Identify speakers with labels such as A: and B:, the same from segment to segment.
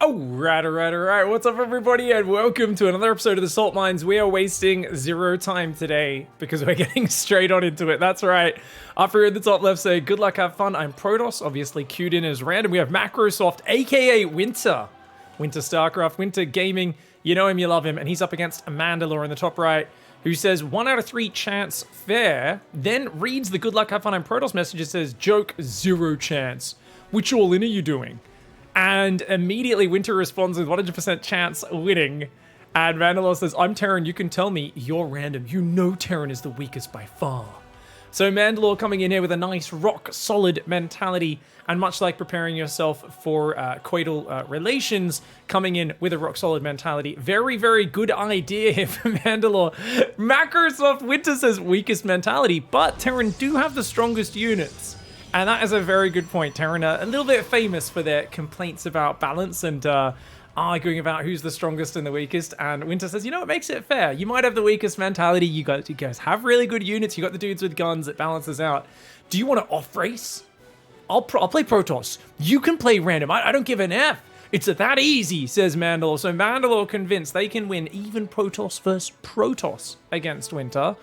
A: Alright. What's up, everybody, and welcome to another episode of the Salt Mines. We are wasting zero time today because we're getting straight on into it. That's right. Up here at the top left, say good luck, have fun. I'm Protoss, obviously cued in as random. We have Macrosoft, aka Winter. Winter StarCraft, Winter Gaming. You know him, you love him, and he's up against Mandalore in the top right, who says 1 out of 3 chance fair, then reads the good luck, have fun, I'm Protoss message. It says joke, 0 chance. Which all in are you doing? And immediately Winter responds with 100% chance winning. And Mandalore says, I'm Terran, you can tell me you're random. You know Terran is the weakest by far. So Mandalore coming in here with a nice rock solid mentality, and much like preparing yourself for coital relations, coming in with a rock solid mentality. Very, very good idea here for Mandalore. Macrosoft Winter says weakest mentality, but Terran do have the strongest units. And that is a very good point. Terran are a little bit famous for their complaints about balance and arguing about who's the strongest and the weakest. And Winter says, you know, it makes it fair. You might have the weakest mentality. You guys have really good units. You got the dudes with guns. It balances out. Do you want to off race? I'll play Protoss. You can play random. I don't give an F. It's that easy, says Mandalore. So Mandalore convinced they can win even Protoss versus Protoss against Winter.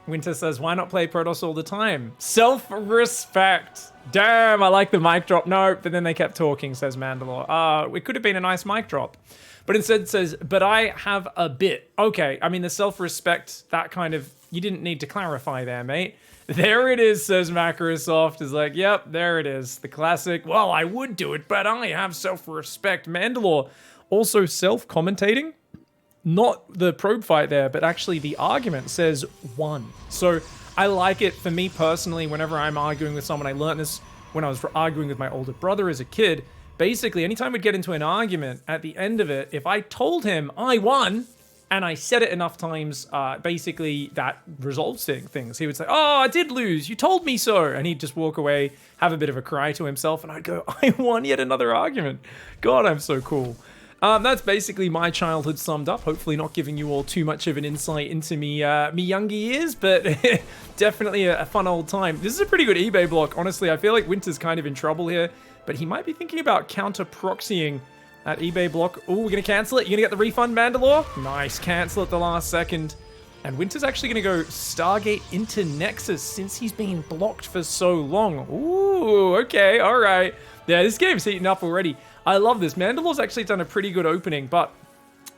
A: Winter says, why not play Protoss all the time? Self-respect. Damn, I like the mic drop. No, but then they kept talking, says Mandalore. It could have been a nice mic drop. But instead says, but I have a bit. Okay, I mean, the self-respect, that kind of, you didn't need to clarify there, mate. There it is, says Macrosoft. Is like, yep, there it is. The classic, well, I would do it, but I have self-respect. Mandalore also self-commentating. Not the probe fight there, but actually the argument says 1. So I like it. For me personally, whenever I'm arguing with someone, I learned this when I was arguing with my older brother as a kid. Basically, anytime we'd get into an argument, at the end of it, if I told him I won, and I said it enough times, basically that resolves things. He would say, oh, I did lose. You told me so. And he'd just walk away, have a bit of a cry to himself, and I'd go, I won yet another argument. God, I'm so cool. That's basically my childhood summed up. Hopefully not giving you all too much of an insight into me younger years, but definitely a fun old time. This is a pretty good eBay block. Honestly, I feel like Winter's kind of in trouble here, but he might be thinking about counter-proxying that eBay block. Oh, we're going to cancel it. You're going to get the refund, Mandalore? Nice, cancel at the last second. And Winter's actually going to go Stargate into Nexus since he's been blocked for so long. Ooh, okay, all right. Yeah, this game's heating up already. I love this. Mandalore's actually done a pretty good opening, but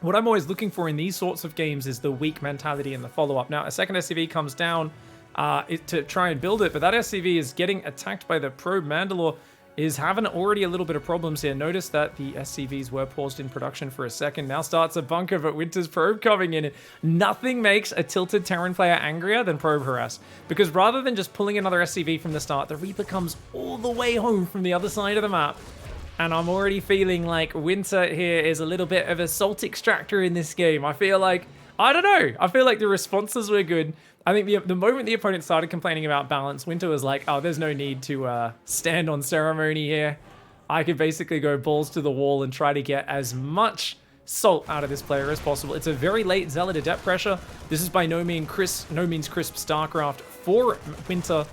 A: what I'm always looking for in these sorts of games is the weak mentality in the follow-up. Now, a second SCV comes down to try and build it, but that SCV is getting attacked by the probe. Mandalore is having already a little bit of problems here. Notice that the SCVs were paused in production for a second. Now starts a bunker, but Winter's probe coming in. Nothing makes a tilted Terran player angrier than probe harass, because rather than just pulling another SCV from the start, the Reaper comes all the way home from the other side of the map. And I'm already feeling like Winter here is a little bit of a salt extractor in this game. I feel like, I don't know. I feel like the responses were good. I think the moment the opponent started complaining about balance, Winter was like, oh, there's no need to stand on ceremony here. I could basically go balls to the wall and try to get as much salt out of this player as possible. It's a very late Zealot Adept pressure. This is by no means crisp StarCraft for Winter.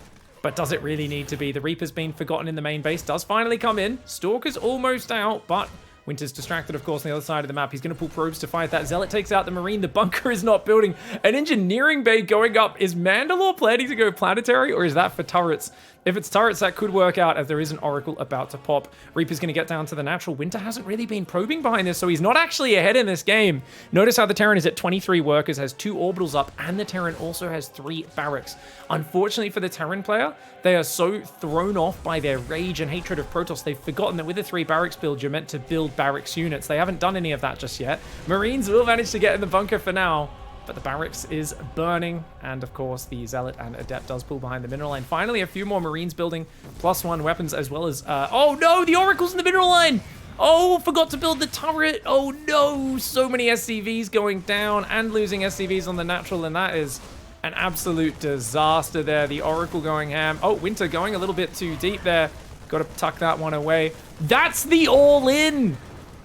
A: But does it really need to be? The Reaper's been forgotten in the main base. Does finally come in. Stalker's almost out, but Winter's distracted, of course, on the other side of the map. He's going to pull probes to fight that. Zealot takes out the Marine. The bunker is not building. An engineering bay going up. Is Mandalore planning to go planetary, or is that for turrets? If it's turrets, that could work out, as there is an Oracle about to pop. Reaper's going to get down to the natural. Winter hasn't really been probing behind this, so he's not actually ahead in this game. Notice how the Terran is at 23 workers, has 2 orbitals up, and the Terran also has 3 barracks. Unfortunately for the Terran player, they are so thrown off by their rage and hatred of Protoss, they've forgotten that with a 3 barracks build, you're meant to build barracks units. They haven't done any of that just yet. Marines will manage to get in the bunker for now, but the barracks is burning, and of course the Zealot and Adept does pull behind the mineral line. Finally, a few more Marines building, +1 weapons, as well as oh no, the Oracle's in the mineral line. Oh, forgot to build the turret. Oh no, so many SCVs going down and losing SCVs on the natural, and that is an absolute disaster there. The Oracle going ham. Oh, Winter going a little bit too deep there. Got to tuck that one away. That's the all-in.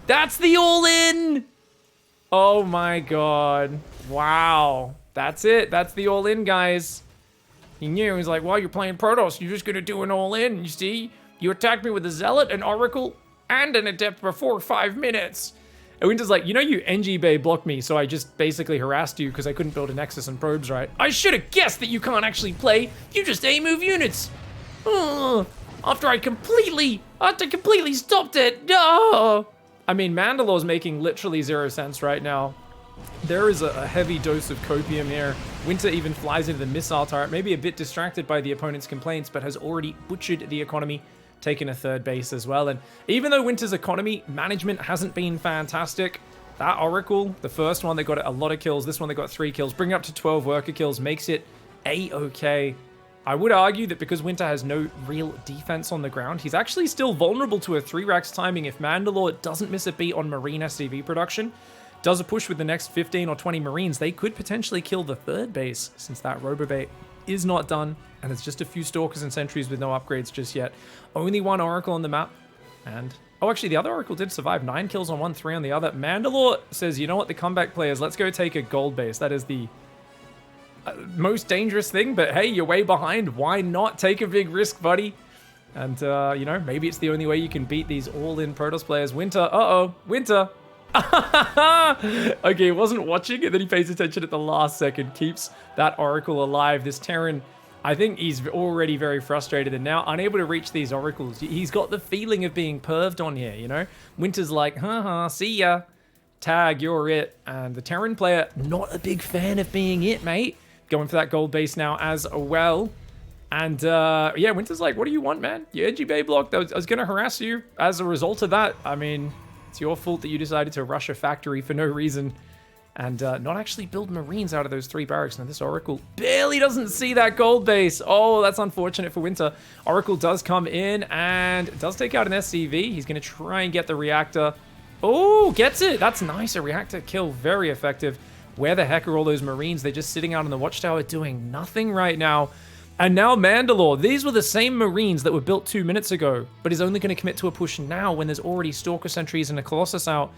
A: That's the all-in. Oh my god. Wow. That's it. That's the all-in, guys. He knew. He's like, well, you're playing Protoss. You're just going to do an all-in. You see? You attacked me with a Zealot, an Oracle, and an adept before 5 minutes. And Winter's like, you know, you NG Bay blocked me, so I just basically harassed you because I couldn't build a Nexus and probes, right? I should have guessed that you can't actually play. You just A-move units. After I completely stopped it. No. I mean, Mandalore's making literally 0 sense right now. There is a heavy dose of copium here. Winter even flies into the missile turret, maybe a bit distracted by the opponent's complaints, but has already butchered the economy, taken a 3rd base as well. And even though Winter's economy management hasn't been fantastic, that Oracle, the first one that got a lot of kills, this one that got 3 kills, bringing up to 12 worker kills, makes it A-okay. I would argue that because Winter has no real defense on the ground, he's actually still vulnerable to a 3-Rax timing if Mandalore doesn't miss a beat on Marine SCV production. Does a push with the next 15 or 20 Marines, they could potentially kill the 3rd base, since that Robobait is not done, and there's just a few Stalkers and Sentries with no upgrades just yet. Only 1 Oracle on the map, and... oh, actually, the other Oracle did survive. 9 kills on one, 3 on the other. Mandalore says, you know what, the comeback players, let's go take a gold base. That is the most dangerous thing, but hey, you're way behind. Why not take a big risk, buddy? And, you know, maybe it's the only way you can beat these all-in Protoss players. Winter, uh-oh, Winter. Okay, he wasn't watching, and then he pays attention at the last second, keeps that Oracle alive. This Terran, I think he's already very frustrated and now unable to reach these Oracles. He's got the feeling of being perved on here, you know? Winter's like, haha, see ya. Tag, you're it. And the Terran player, not a big fan of being it, mate. Going for that gold base now as well. And, yeah, Winter's like, what do you want, man? You edgy Bay blocked. I was going to harass you as a result of that. I mean... it's your fault that you decided to rush a factory for no reason and not actually build Marines out of those 3 barracks. Now this Oracle barely doesn't see that gold base. Oh, that's unfortunate for Winter. Oracle does come in and does take out an SCV. He's going to try and get the reactor. Oh, gets it. That's nice. A reactor kill. Very effective. Where the heck are all those Marines? They're just sitting out on the watchtower doing nothing right now. And now Mandalore, these were the same Marines that were built 2 minutes ago, but is only going to commit to a push now when there's already Stalker Sentries and a Colossus out.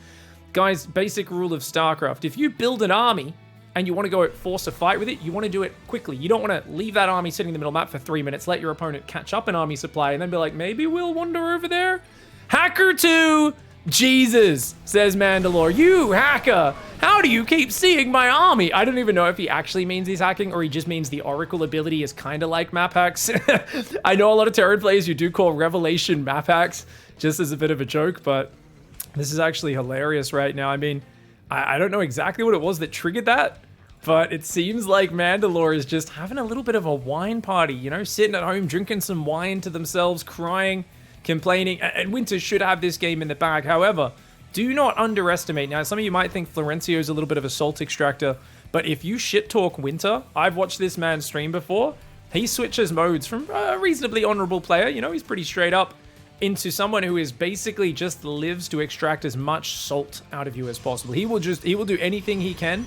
A: Guys, basic rule of StarCraft, if you build an army and you want to go force a fight with it, you want to do it quickly. You don't want to leave that army sitting in the middle map for 3 minutes, let your opponent catch up an army supply, and then be like, maybe we'll wander over there? Hacker 2! Jesus, says Mandalore. You hacker! How do you keep seeing my army? I don't even know if he actually means he's hacking or he just means the Oracle ability is kind of like map hacks. I know a lot of Terran players you do call Revelation map hacks just as a bit of a joke, but this is actually hilarious right now. I mean, I don't know exactly what it was that triggered that, but it seems like Mandalore is just having a little bit of a wine party, you know, sitting at home, drinking some wine to themselves, crying, complaining, and Winter should have this game in the bag. However, do not underestimate. Now, some of you might think Florencio's a little bit of a salt extractor, but if you shit talk Winter, I've watched this man stream before, he switches modes from a reasonably honorable player, you know, he's pretty straight up, into someone who is basically just lives to extract as much salt out of you as possible. He will do anything he can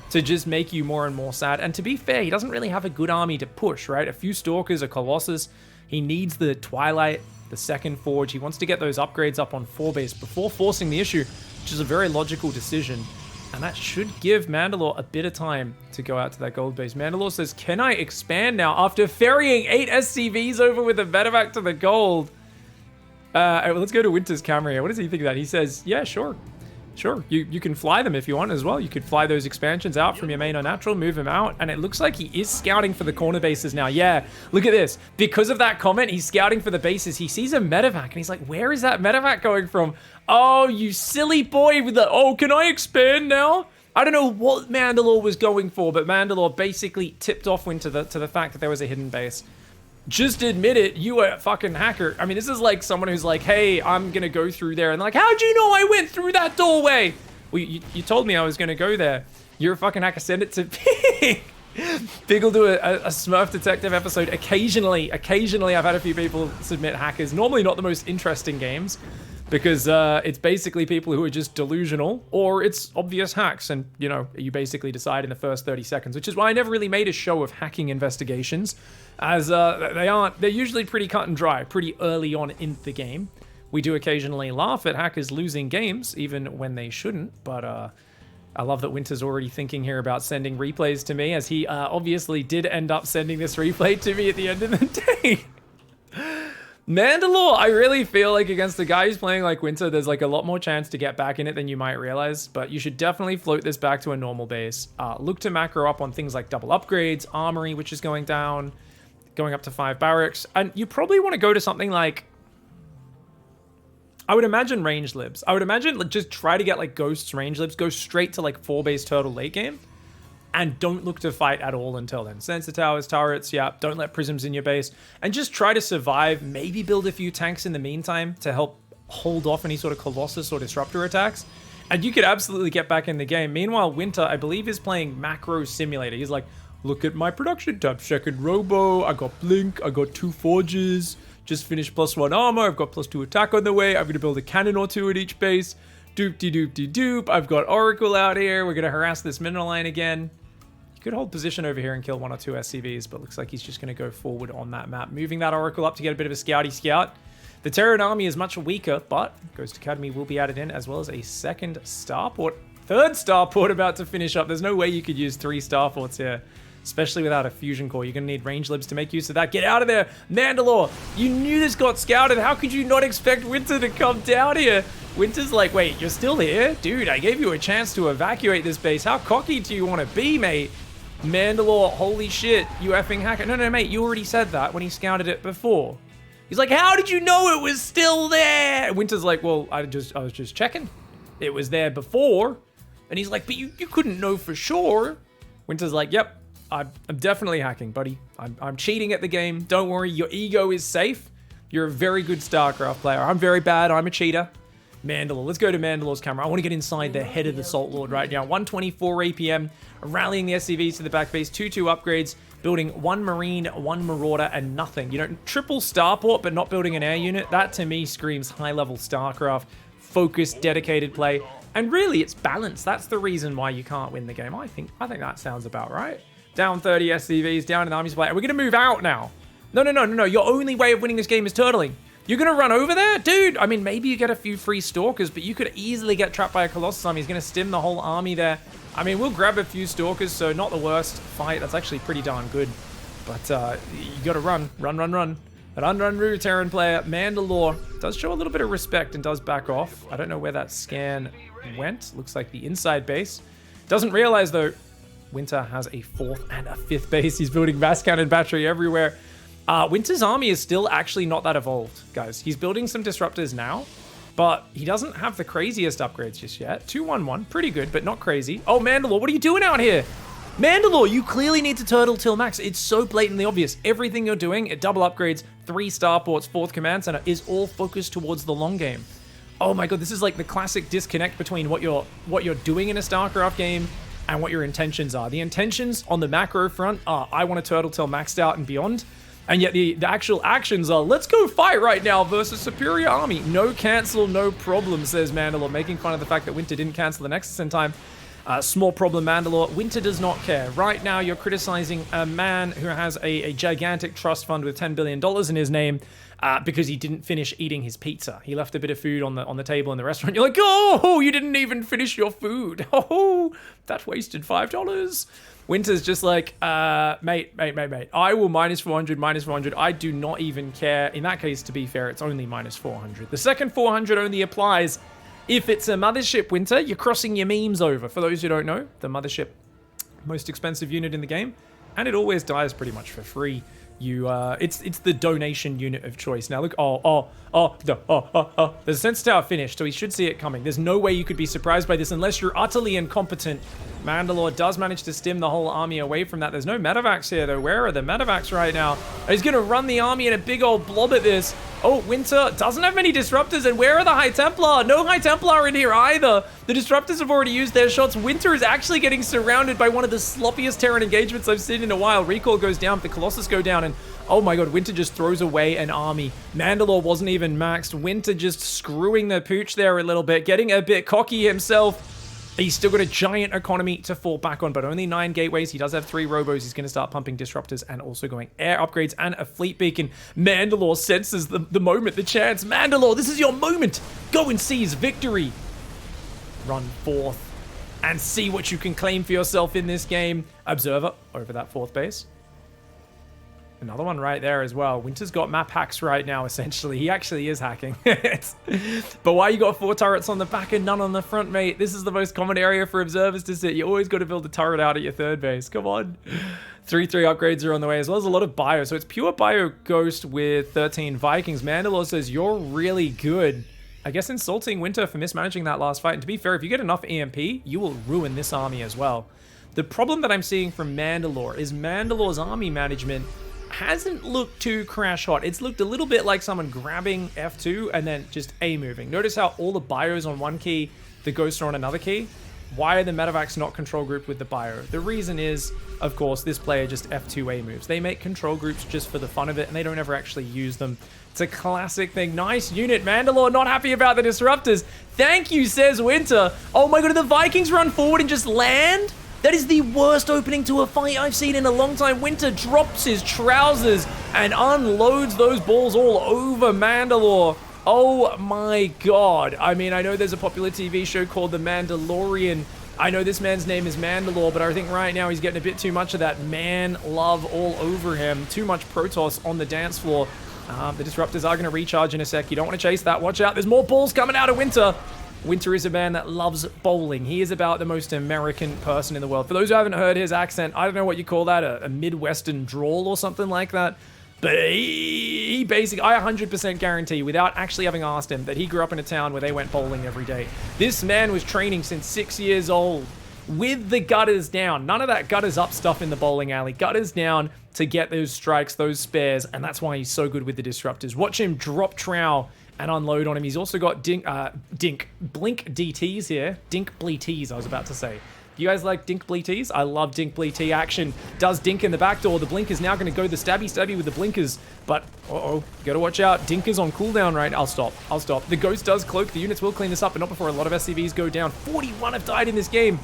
A: to just make you more and more sad. And to be fair, he doesn't really have a good army to push, right? A few Stalkers, a Colossus. He needs the Twilight, the second Forge. He wants to get those upgrades up on 4 base before forcing the issue, which is a very logical decision. And that should give Mandalore a bit of time to go out to that gold base. Mandalore says, can I expand now after ferrying 8 SCVs over with a medevac to the gold? Let's go to Winter's camera here. What does he think of that? He says, yeah, sure. Sure, you can fly them if you want as well. You could fly those expansions out from your main unnatural, move them out, and it looks like he is scouting for the corner bases now. Yeah, look at this. Because of that comment, he's scouting for the bases. He sees a medevac, and he's like, where is that medevac going from? Oh, you silly boy with the, oh, can I expand now? I don't know what Mandalore was going for, but Mandalore basically tipped off Winter to the fact that there was a hidden base. Just admit it, you are a fucking hacker. I mean, this is like someone who's like, hey, I'm gonna go through there. And like, how'd you know I went through that doorway? Well, you told me I was gonna go there. You're a fucking hacker. Send it to Pig. Pig will do a Smurf Detective episode. Occasionally, I've had a few people submit hackers. Normally not the most interesting games, because it's basically people who are just delusional, or it's obvious hacks, and you know, you basically decide in the first 30 seconds, which is why I never really made a show of hacking investigations, as they're usually pretty cut and dry, pretty early on in the game. We do occasionally laugh at hackers losing games, even when they shouldn't, but I love that Winter's already thinking here about sending replays to me, as he obviously did end up sending this replay to me at the end of the day. Mandalore, I really feel like against the guy who's playing like Winter, there's like a lot more chance to get back in it than you might realize, but you should definitely float this back to a normal base. Look to macro up on things like double upgrades, armory, which is going down, going up to 5 barracks, and you probably want to go to something like, I would imagine range libs. I would imagine like, just try to get like ghosts, range libs, go straight to like 4-base turtle late game, and don't look to fight at all until then. Sensor towers, turrets, yeah, don't let prisms in your base. And just try to survive, maybe build a few tanks in the meantime to help hold off any sort of Colossus or Disruptor attacks. And you could absolutely get back in the game. Meanwhile, Winter, I believe, is playing Macro Simulator. He's like, look at my production tab, second Robo, I got Blink, I got 2 Forges, just finished +1 armor, I've got +2 attack on the way, I'm gonna build a cannon or 2 at each base. Doop-de-doop-de-doop, I've got Oracle out here, we're gonna harass this mineral line again. Could hold position over here and kill 1 or 2 SCVs, but looks like he's just going to go forward on that map. Moving that Oracle up to get a bit of a scouty scout. The Terran army is much weaker, but Ghost Academy will be added in, as well as a second starport. Third starport about to finish up. There's no way you could use 3 starports here, especially without a fusion core. You're going to need range libs to make use of that. Get out of there, Mandalore. You knew this got scouted. How could you not expect Winter to come down here? Winter's like, wait, you're still here? Dude, I gave you a chance to evacuate this base. How cocky do you want to be, mate? Mandalore, holy shit, you effing hacker. No, mate, you already said that when he scouted it before. He's like, how did you know it was still there? Winter's like, well, I was just checking. It was there before. And he's like, but you couldn't know for sure. Winter's like, yep, I'm definitely hacking, buddy. I'm cheating at the game. Don't worry, your ego is safe. You're a very good StarCraft player. I'm very bad, I'm a cheater. Mandalore. Let's go to Mandalore's camera. I want to get inside the head of the Salt Lord right now. 124 APM, rallying the SCVs to the back base, 2-2 upgrades, building 1 Marine, 1 Marauder, and nothing. You know, triple starport, but not building an air unit. That to me screams high-level StarCraft, focused, dedicated play. And really, it's balance. That's the reason why you can't win the game. I think that sounds about right. Down 30 SCVs, down in the army supply. We're going to move out now. No. Your only way of winning this game is turtling. You're going to run over there? Dude, I mean, maybe you get a few free Stalkers, but you could easily get trapped by a Colossus army. He's going to stim the whole army there. I mean, we'll grab a few Stalkers, so not the worst fight. That's actually pretty darn good. But you got to run. Run. An unrun Terran player, Mandalore, does show a little bit of respect and does back off. I don't know where that scan went. Looks like the inside base. Doesn't realize, though, Winter has a 4th and a 5th base. He's building mass cannon battery everywhere. Winter's army is still actually not that evolved, guys. He's building some disruptors now, but he doesn't have the craziest upgrades just yet. 2-1-1, pretty good, but not crazy. Oh, Mandalore, what are you doing out here? Mandalore, you clearly need to turtle till max. It's so blatantly obvious. Everything you're doing at double upgrades, 3 starports, 4th command center is all focused towards the long game. Oh my god, this is like the classic disconnect between what you're doing in a StarCraft game and what your intentions are. The intentions on the macro front are, I want to turtle till maxed out and beyond. And yet the actual actions are, let's go fight right now versus superior army. No cancel, no problem, says Mandalore, making fun of the fact that Winter didn't cancel the Nexus in time. Small problem, Mandalore. Winter does not care. Right now, you're criticizing a man who has a gigantic trust fund with $10 billion in his name because he didn't finish eating his pizza. He left a bit of food on the table in the restaurant. You're like, oh, you didn't even finish your food. Oh, that wasted $5. Winter's just like, mate. I will -400. I do not even care. In that case, to be fair, it's only -400. The second 400 only applies if it's a mothership, Winter. You're crossing your memes over. For those who don't know, the mothership, most expensive unit in the game, and it always dies pretty much for free. It's the donation unit of choice. Now look, there's a sensor tower finished, so he should see it coming. There's no way you could be surprised by this unless you're utterly incompetent. Mandalore does manage to stim the whole army away from that. There's no medevacs here, though. Where are the medevacs right now? He's going to run the army in a big old blob at this. Oh, Winter doesn't have many disruptors, and where are the High Templar? No High Templar in here either. The disruptors have already used their shots. Winter is actually getting surrounded by one of the sloppiest Terran engagements I've seen in a while. Recall goes down, the Colossus go down, and oh my god, Winter just throws away an army. Mandalore wasn't even maxed. Winter just screwing the pooch there a little bit, getting a bit cocky himself. He's still got a giant economy to fall back on, but only 9 gateways. He does have 3 robos. He's going to start pumping disruptors and also going air upgrades and a fleet beacon. Mandalore senses the moment, the chance. Mandalore, this is your moment. Go and seize victory. Run forth and see what you can claim for yourself in this game. Observer over that 4th base. Another one right there as well. Winter's got map hacks right now, essentially. He actually is hacking. But why you got 4 turrets on the back and none on the front, mate? This is the most common area for observers to sit. You always got to build a turret out at your third base. Come on. 3-3 upgrades are on the way, as well as a lot of bio. So it's pure bio Ghost with 13 Vikings. Mandalore says, you're really good. I guess insulting Winter for mismanaging that last fight. And to be fair, if you get enough EMP, you will ruin this army as well. The problem that I'm seeing from Mandalore is Mandalore's army management hasn't looked too crash hot. It's looked a little bit like someone grabbing F2 and then just A moving. Notice how all the bios on one key, the ghosts are on another key. Why are the medevacs not control grouped with the bio? The reason is, of course, this player just F2A moves. They make control groups just for the fun of it, and they don't ever actually use them. It's a classic thing. Nice unit. Mandalore not happy about the disruptors. Thank you, says Winter. Oh my god, did the Vikings run forward and just land? That is the worst opening to a fight I've seen in a long time. Winter drops his trousers and unloads those balls all over Mandalore. Oh my god. I mean, I know there's a popular TV show called The Mandalorian. I know this man's name is Mandalore, but I think right now he's getting a bit too much of that man love all over him. Too much Protoss on the dance floor. The disruptors are going to recharge in a sec. You don't want to chase that. Watch out. There's more balls coming out of Winter. Winter is a man that loves bowling. He is about the most American person in the world. For those who haven't heard his accent, I don't know what you call that, a Midwestern drawl or something like that. But he basically, I 100% guarantee, without actually having asked him, that he grew up in a town where they went bowling every day. This man was training since 6 years old with the gutters down. None of that gutters up stuff in the bowling alley. Gutters down to get those strikes, those spares, and that's why he's so good with the disruptors. Watch him drop trow and unload on him. He's also got blink DTs here. Dink bleeties, I was about to say. You guys like Dink Bleeties? I love Dink Bleetie action. Does Dink in the back door. The blink is now going to go the stabby with the blinkers. But, gotta watch out. Dink is on cooldown right now. I'll stop. The Ghost does cloak. The units will clean this up, but not before a lot of SCVs go down. 41 have died in this game.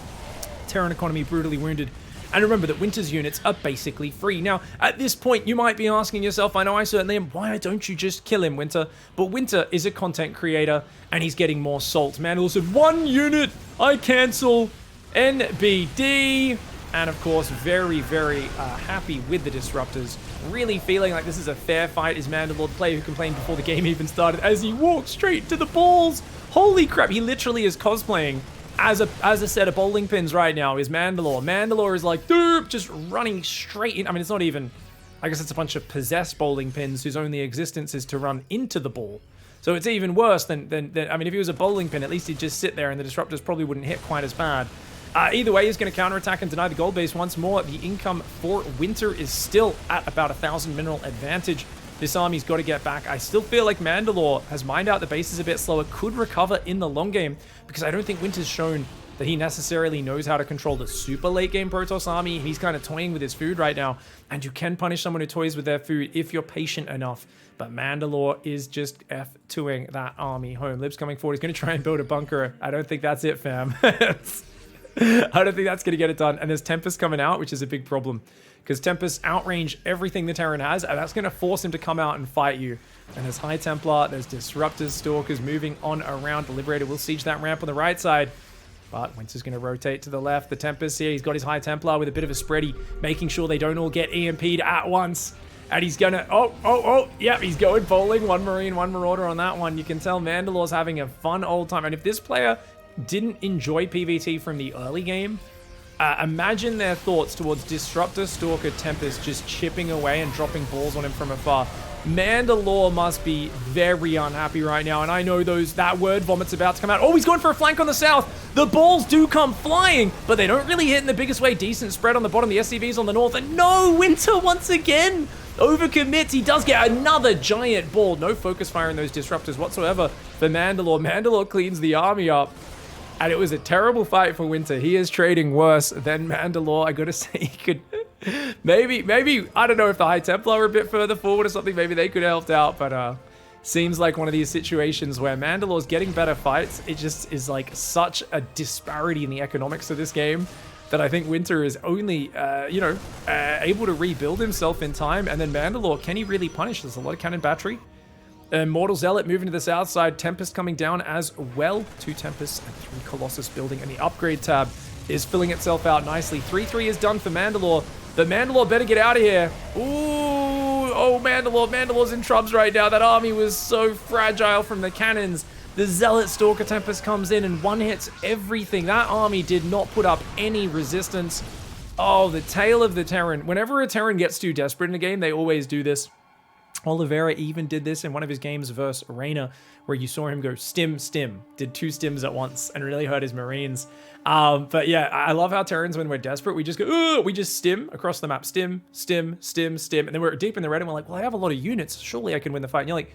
A: Terran economy brutally wounded. And remember that Winter's units are basically free. Now, at this point, you might be asking yourself, I know I certainly am, why don't you just kill him, Winter? But Winter is a content creator, and he's getting more salt. Mandalore said, 1 unit, I cancel. NBD. And of course, very happy with the disruptors. Really feeling like this is a fair fight is Mandalore, the player who complained before the game even started, as he walked straight to the balls. Holy crap, he literally is cosplaying as a set of bowling pins right now is Mandalore. Mandalore is like, doop, just running straight in. I mean, it's not even, I guess it's a bunch of possessed bowling pins whose only existence is to run into the ball. So it's even worse than I mean, if he was a bowling pin, at least he'd just sit there and the disruptors probably wouldn't hit quite as bad. Either way, he's going to counterattack and deny the gold base once more. The income for Winter is still at about 1,000 mineral advantage. This army's got to get back. I still feel like Mandalore has mined out the bases a bit slower, could recover in the long game, because I don't think Winter's shown that he necessarily knows how to control the super late game Protoss army. He's kind of toying with his food right now, and you can punish someone who toys with their food if you're patient enough. But Mandalore is just F2ing that army home. Lib's coming forward. He's going to try and build a bunker. I don't think that's it, fam. I don't think that's going to get it done. And there's Tempest coming out, which is a big problem. Because Tempest outrange everything the Terran has, and that's going to force him to come out and fight you. And there's High Templar, there's Disruptors, Stalkers moving on around. The Liberator will siege that ramp on the right side. But Winter's going to rotate to the left. The Tempest here, he's got his High Templar with a bit of a spready, making sure they don't all get EMP'd at once. And he's going to, yep, he's going bowling. 1 Marine, 1 Marauder on that one. You can tell Mandalore's having a fun old time. And if this player didn't enjoy PvT from the early game, imagine their thoughts towards Disruptor, Stalker, Tempest just chipping away and dropping balls on him from afar. Mandalore must be very unhappy right now, and I know that word vomit's about to come out. Oh, he's going for a flank on the south. The balls do come flying, but they don't really hit in the biggest way. Decent spread on the bottom, the SCVs on the north, and no, Winter once again overcommits. He does get another giant ball. No focus fire in those Disruptors whatsoever for Mandalore. Mandalore cleans the army up. And it was a terrible fight for Winter. He is trading worse than Mandalore. I gotta say, he could maybe, I don't know if the High Templar were a bit further forward or something. Maybe they could have helped out, but seems like one of these situations where Mandalore's getting better fights. It just is like such a disparity in the economics of this game that I think Winter is only, able to rebuild himself in time. And then Mandalore, can he really punish? There's a lot of cannon battery. Mortal Zealot moving to the south side. Tempest coming down as well. 2 Tempests and 3 Colossus building. And the upgrade tab is filling itself out nicely. 3-3 is done for Mandalore. But Mandalore better get out of here. Ooh, Oh, Mandalore's in trubs right now. That army was so fragile from the cannons. The Zealot Stalker Tempest comes in and one-hits everything. That army did not put up any resistance. Oh, the tail of the Terran. Whenever a Terran gets too desperate in a game, they always do this. Oliveira even did this in one of his games versus Arena, where you saw him go stim, did 2 stims at once and really hurt his Marines. But yeah, I love how Terrans, when we're desperate, we just go, we just stim across the map, stim, and then we're deep in the red and we're like, well, I have a lot of units, surely I can win the fight. And you're like,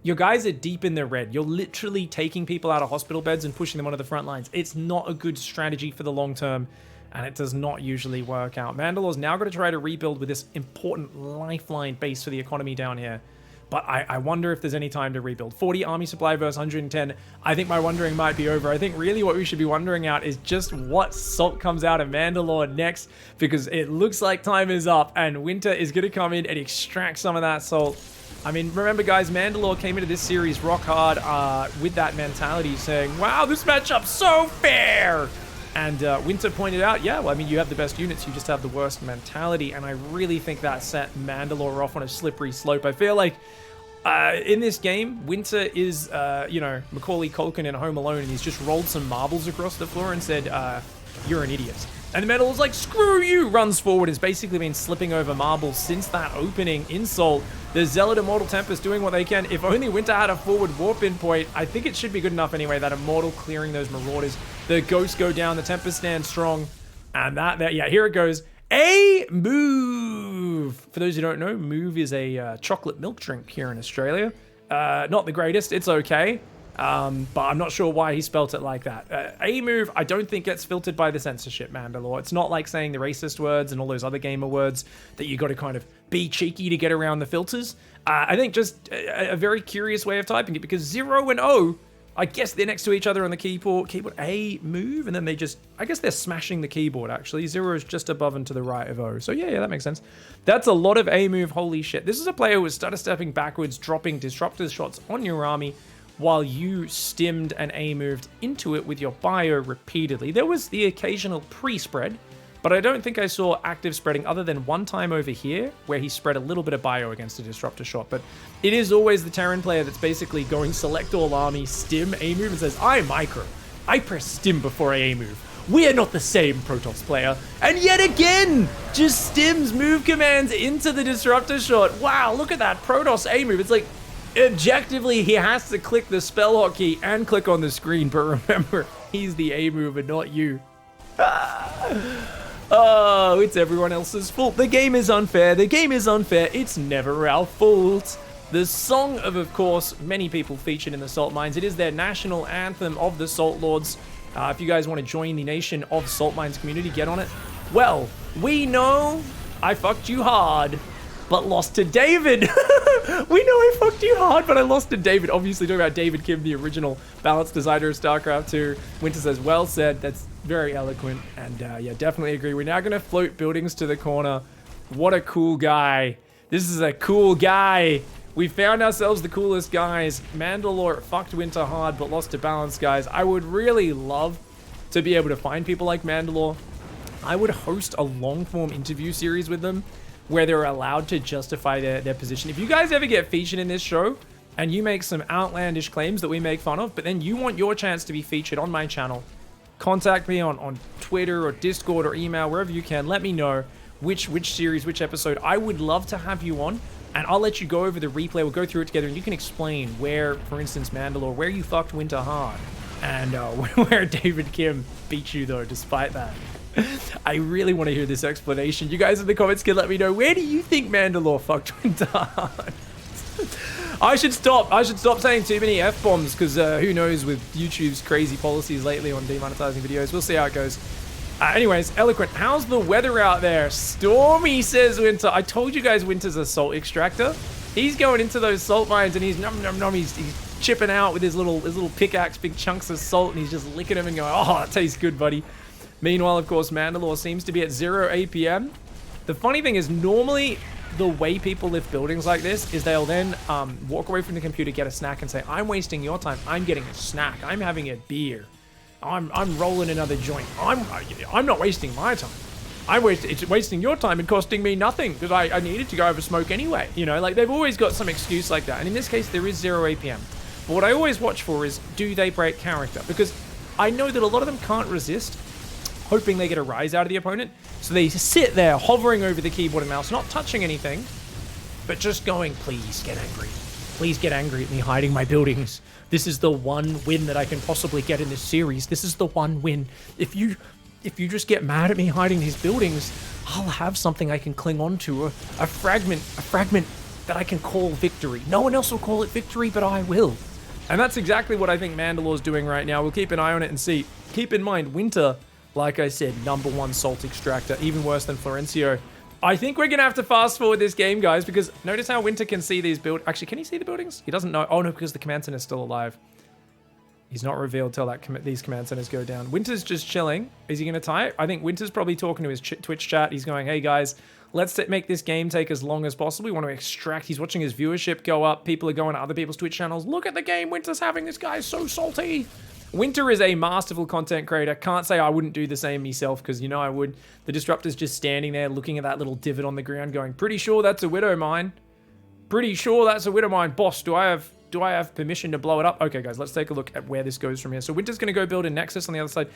A: your guys are deep in the red. You're literally taking people out of hospital beds and pushing them onto the front lines. It's not a good strategy for the long term, and it does not usually work out. Mandalore's now got to try to rebuild with this important lifeline base for the economy down here. But I wonder if there's any time to rebuild. 40 army supply versus 110. I think my wondering might be over. I think really what we should be wondering out is just what salt comes out of Mandalore next, because it looks like time is up and Winter is going to come in and extract some of that salt. I mean, remember guys, Mandalore came into this series rock hard with that mentality, saying, wow, this matchup's so fair. And Winter pointed out, yeah, well, I mean, you have the best units, you just have the worst mentality. And I really think that set Mandalore off on a slippery slope. I feel like in this game, Winter is, you know, Macaulay Culkin in Home Alone, and he's just rolled some marbles across the floor and said, you're an idiot. And the Mandalore's like, screw you, runs forward, has basically been slipping over marbles since that opening insult. The Zealot Immortal Tempest doing what they can. If only Winter had a forward warp-in point, I think it should be good enough anyway, that Immortal clearing those Marauders. The Ghosts go down, the Tempest stands strong. And that yeah, here it goes. A move! For those who don't know, move is a chocolate milk drink here in Australia. Not the greatest, it's okay. But I'm not sure why he spelt it like that. A move, I don't think gets filtered by the censorship, Mandalore. It's not like saying the racist words and all those other gamer words that you got to kind of be cheeky to get around the filters. I think just a very curious way of typing it, because 0 and O, I guess they're next to each other on the keyboard. A move, and then they just, I guess they're smashing the keyboard actually. 0 is just above and to the right of O. So yeah, that makes sense. That's a lot of A move, holy shit. This is a player who was stutter stepping backwards, dropping disruptor shots on your army, while you stimmed and A-moved into it with your bio repeatedly. There was the occasional pre-spread, but I don't think I saw active spreading other than one time over here, where he spread a little bit of bio against a disruptor shot. But it is always the Terran player that's basically going select all army, stim, A-move, and says, I micro. I press stim before I A-move. We are not the same, Protoss player. And yet again, just stims move commands into the disruptor shot. Wow, look at that Protoss A-move. It's like, objectively, he has to click the spell hotkey and click on the screen, but remember, he's the A mover, not you. Oh, it's everyone else's fault. The game is unfair. The game is unfair. It's never our fault. The song of course, many people featured in the Salt Mines. It is their national anthem of the Salt Lords. If you guys want to join the Nation of Salt Mines community, get on it. Well, we know I fucked you hard, but lost to David. We know I fucked you hard, but I lost to David. Obviously talking about David Kim, the original balance designer of StarCraft 2. Winter says, well said. That's very eloquent. And yeah, definitely agree. We're now going to float buildings to the corner. What a cool guy. This is a cool guy. We found ourselves the coolest guys. Mandalore fucked Winter hard, but lost to balance, guys. I would really love to be able to find people like Mandalore. I would host a long-form interview series with them, where they're allowed to justify their position. If you guys ever get featured in this show and you make some outlandish claims that we make fun of, but then you want your chance to be featured on my channel, contact me on Twitter or Discord or email, wherever you can. Let me know which series, which episode. I would love to have you on, and I'll let you go over the replay. We'll go through it together, and you can explain where, for instance, Mandalore, where you fucked Winter hard, and where David Kim beat you, though, despite that. I really want to hear this explanation. You guys in the comments can let me know, where do you think Mandalore fucked Winter hard? I should stop saying too many F-bombs, because who knows with YouTube's crazy policies lately on demonetizing videos. We'll see how it goes. Anyways, Eloquent, how's the weather out there? Stormy, says Winter. I told you guys Winter's a salt extractor. He's going into those salt mines and he's he's chipping out with his little pickaxe, big chunks of salt, and he's just licking them and going, oh, that tastes good, buddy. Meanwhile, of course, Mandalore seems to be at 0 APM. The funny thing is, normally the way people lift buildings like this is they'll then walk away from the computer, get a snack, and say, I'm wasting your time. I'm getting a snack. I'm having a beer. I'm rolling another joint. I'm not wasting my time. It's wasting your time and costing me nothing because I needed to go over smoke anyway. You know, like they've always got some excuse like that. And in this case, there is 0 APM. But what I always watch for is, do they break character? Because I know that a lot of them can't resist hoping they get a rise out of the opponent. So they sit there hovering over the keyboard and mouse, not touching anything, but just going, please get angry. Please get angry at me hiding my buildings. This is the one win that I can possibly get in this series. This is the one win. If you just get mad at me hiding these buildings, I'll have something I can cling on to, a fragment that I can call victory. No one else will call it victory, but I will. And that's exactly what I think Mandalore's doing right now. We'll keep an eye on it and see. Keep in mind, Winter, like I said, #1 Salt Extractor, even worse than Florencio. I think we're going to have to fast forward this game, guys, because notice how Winter can see these buildings. Actually, can he see the buildings? He doesn't know. Oh, no, because the command center is still alive. He's not revealed till these command centers go down. Winter's just chilling. Is he going to type? I think Winter's probably talking to his Twitch chat. He's going, hey, guys, let's make this game take as long as possible. We want to extract. He's watching his viewership go up. People are going to other people's Twitch channels. Look at the game Winter's having. This guy is so salty. Winter is a masterful content creator. Can't say I wouldn't do the same myself because, you know, I would. The Disruptor's just standing there looking at that little divot on the ground going, pretty sure that's a Widow mine. Pretty sure that's a Widow mine. Boss, do I have permission to blow it up? Okay, guys, let's take a look at where this goes from here. So Winter's going to go build a Nexus on the other side.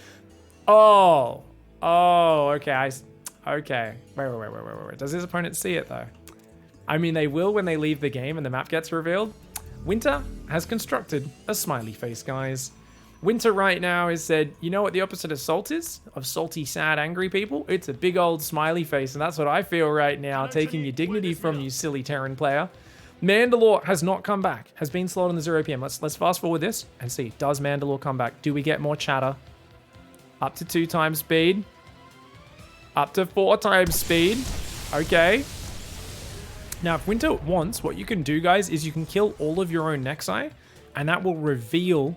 A: Oh, okay. Okay. Wait. Does his opponent see it, though? I mean, they will when they leave the game and the map gets revealed. Winter has constructed a smiley face, guys. Winter right now has said, you know what the opposite of salt is? Of salty, sad, angry people? It's a big old smiley face, and that's what I feel right now, taking your dignity from you, silly Terran player. Mandalore has not come back, has been slowed on the 0 PM. Let's fast forward this and see. Does Mandalore come back? Do we get more chatter? Up to 2 times speed. Up to 4 times speed. Okay. Now, if Winter wants, what you can do, guys, is you can kill all of your own Nexi, and that will reveal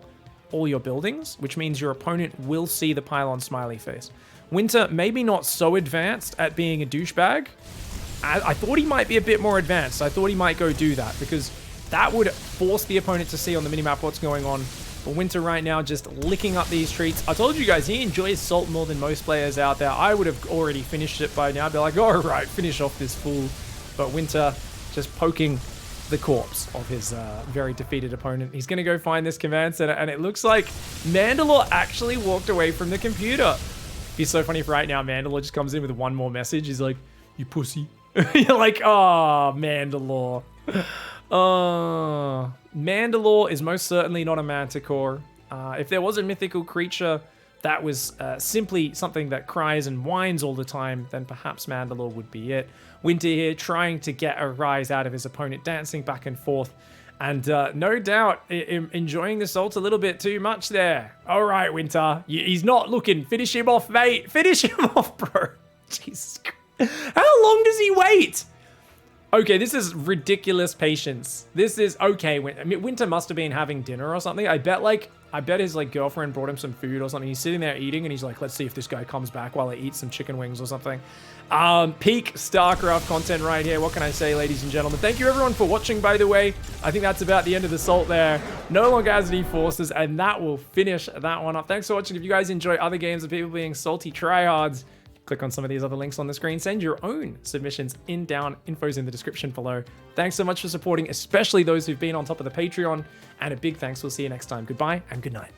A: all your buildings, which means your opponent will see the pylon smiley face. Winter, maybe not so advanced at being a douchebag. I thought he might be a bit more advanced. I thought he might go do that because that would force the opponent to see on the minimap what's going on. But Winter right now just licking up these treats. I told you guys, he enjoys salt more than most players out there. I would have already finished it by now. I'd be like, all right, finish off this fool. But Winter just poking the corpse of his very defeated opponent. He's going to go find this command center, and it looks like Mandalore actually walked away from the computer. It'd be so funny if right now Mandalore just comes in with one more message. He's like, you pussy. You're like, oh, Mandalore. Mandalore is most certainly not a manticore. If there was a mythical creature that was simply something that cries and whines all the time, then perhaps Mandalore would be it. Winter here trying to get a rise out of his opponent, dancing back and forth, and no doubt enjoying the salt a little bit too much there. All right, Winter, he's not looking. Finish him off, mate. Finish him off, bro. Jesus Christ. How long does he wait? Okay, this is ridiculous patience. This is okay. Winter must have been having dinner or something. I bet his girlfriend brought him some food or something. He's sitting there eating and he's like, let's see if this guy comes back while I eat some chicken wings or something. Peak StarCraft content right here. What can I say, ladies and gentlemen? Thank you everyone for watching, by the way. I think that's about the end of the salt there. No longer has any forces, and that will finish that one up. Thanks for watching. If you guys enjoy other games of people being salty tryhards, click on some of these other links on the screen. Send your own submissions info's in the description below. Thanks so much for supporting, especially those who've been on top of the Patreon. And a big thanks. We'll see you next time. Goodbye and good night.